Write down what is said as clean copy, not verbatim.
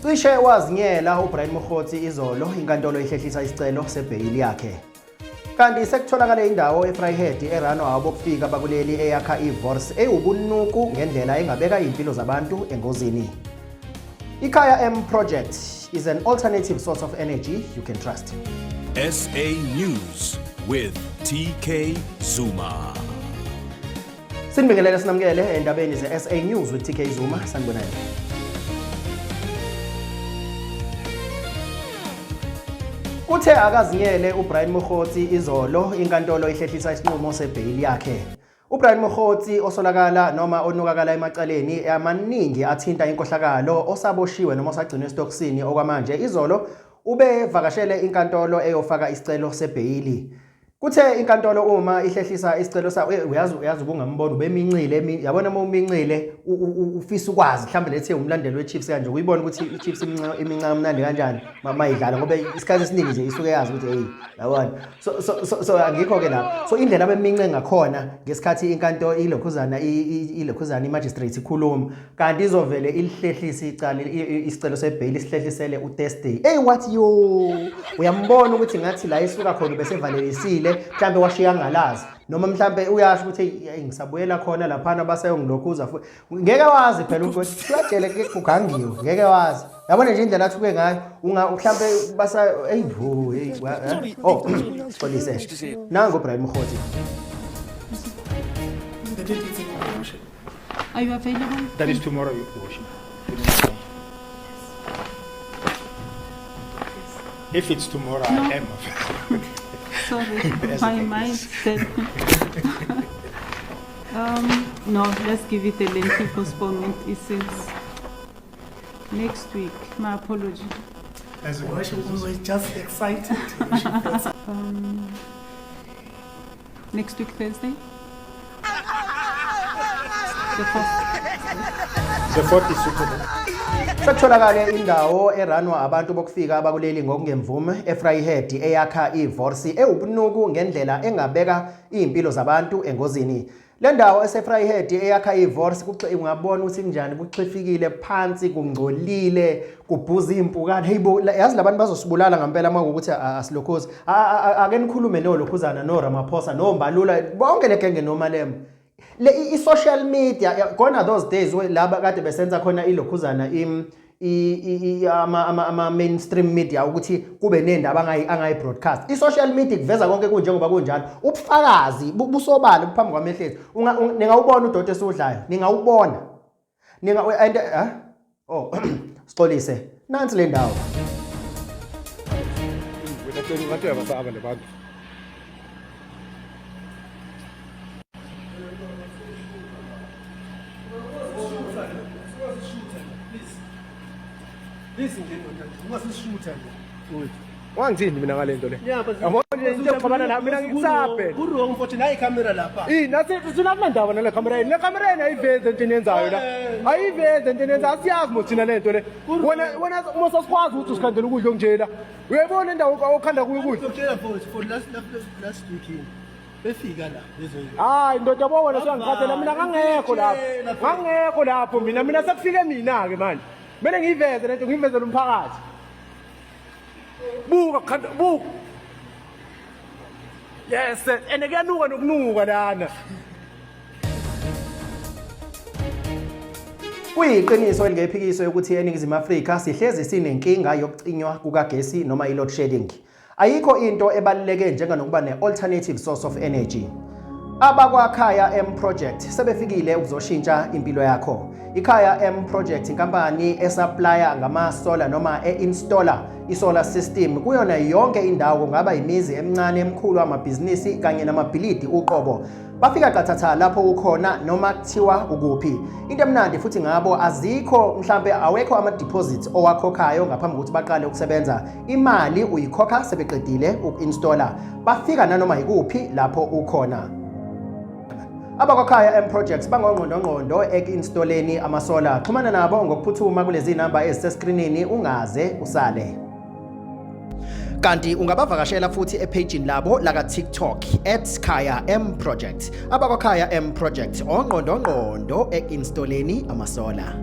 Cishe wazinyela uBrian Mokgotsi izolo inkantolo ihlehlisa isicelo sebhayili yakhe. Kanti sekutholakala indawo eVryheid eranwa abokufika bakuleli eyakha iVors ewubunuku ngendlela engabeka impilo zabantu engozini. Ikhaya M Project is an alternative source of energy you can trust. SA News with TK Zuma. Sinibingelele sinamukele endabeni ze-SA News with TK Zuma. Sanibonani. Uthe akazinyele uBrian Mokgotsi izolo inkantolo ihlehlisa isinqumo sebhayili yakhe. uBrian Mokgotsi osolakala noma onukakala emacaleni amaningi athinta inkohlakalo osaboshiwe noma osagcinwe esitokisini okwamanje izolo ubevakashele inkantolo eyofaka isicelo sebhayili. Kuthe inkantolo uma ihlehlisa isicelo uyazi ubungambona ubemincile yabona uma umincile ufisa ukwazi mhlambe lethe umlandeli weChiefs kanje uyibona ukuthi iChiefs imincane mnandi kanjani mayidlala ngoba isikhathi esiningi nje isuke yazi ukuthi hey yabona so angikho ke lapho so indlela abemince ngakhona ngesikhathi inkantolo ilokhuzana imagistrate ikhuluma kanti izovele ilihlehlisa isicelo sebhayili sihlehlisele uThursday hey what yo uyambona ukuthi ngathi la isuka khona bese valelesile mhlambe washiya ngalazi noma mhlambe uyasho ukuthi ngisabuyela khona lapha basayongilokhuza futhi ngeke wazi phela ukuthi uyatshela ke kugangiwe ngeke wazi yabona nje indlela athi kube ngayo mhlambe basa hey oh polisi nango Brian Mokgotsi. Are you available? That is tomorrow, Your Worship. If it's tomorrow, No. I am available. Sorry, As my it mind is. said. No, let's give it a lengthy postponement. It says next week. My apology. As a worship, we were just excited. Next week, Thursday? The 4th. The 4th is suitable. Sekutholakala indawo eranwa abantu bokufika abakuleli ngokungemvume eVryheid eyakha iVors ewubunuku ngendlela engabeka impilo zabantu engozini. Le ndawo eseVryheid eyakha iVors ungabona ukuthi kunjani kuxifikile phansi kungcolile kubhuza impukane heyibo yazi labantu bazosibulala ngempela makuthi asilokhozi ake nikhulume nolokhuzana noRamaphosa noMbalula bonke legenge noMalembe. Le social media gone those days laba kade besenza khona ilokhuzana ama mainstream media ukuthi kube nendaba angayi broadcast social media kuveza konke kunjengoba kunjalo ubufakazi busobala kuphambi kwamehlezi ningawubona uDodo esudlayo ningawubona and oh siqolise nansi le ndawo Listen, you must shoot him. Wangithini mina ngalento le? Yeah, but Yabona nje into exabana nami mina ngikusaphe. Wrong for tonight camera lapha. Nathi sinamandaba nale camera. Le camera ayiveze into enyenzayo la. Ayiveze into enyenzayo asiyazi mo thina lento le. Wena mose sikwazi ukuthi usikhandele ukudla onje la. Uyabona indawo okhanda kuyo ukudla. Ukutshela for last weekend. Befika la lezo. Hayi ndoda wona siyangikhathela mina ngangekho lapho mina sekufike mina ke manje. Mina ngiveze lento ngivezela umphakathi. Buka khanda buka. Yes, and kuyanuka nokunuka lana. Kuyiqiniso elingephikiso ukuthi eNingizimu Afrika sihlezi sinenkinga yokucinywa kukagesi noma i-load shedding. Ayikho into ebaluleke njenganokuba ne-alternative source of energy. Abakwakhaya M Project sebefikile ukuzoshintsha impilo yakho. Ikhaya M Project inkampani esupplya ngama-solar noma e-installer i-solar system kuyona yonke indawo kungaba imizi emincane emikhulu amabhizinisi kanye namabhilidi uqobo. Bafika qathatha lapho ukhona noma kuthiwa ukuphi. Into emnandi futhi ngabo azikho mhlambe awekho ama-deposits owakhokhayo ngaphambi kokuthi baqale ukusebenza. Imali uyikhokha sebeqedile uku-installer. Bafika nanoma yikuphi lapho ukhona. Abakwakhaya M Projects bangongqondongqondo eku-installeni ama-solar. Xhumana nabo ngokuphuthuma kulezi namba ezisescreenini ungaze usale. Kanti ungabavakashela futhi epagini labo laka TikTok @Khaya M Project. Abakwakhaya M Project ongqondongqondo eku-installeni ama-solar.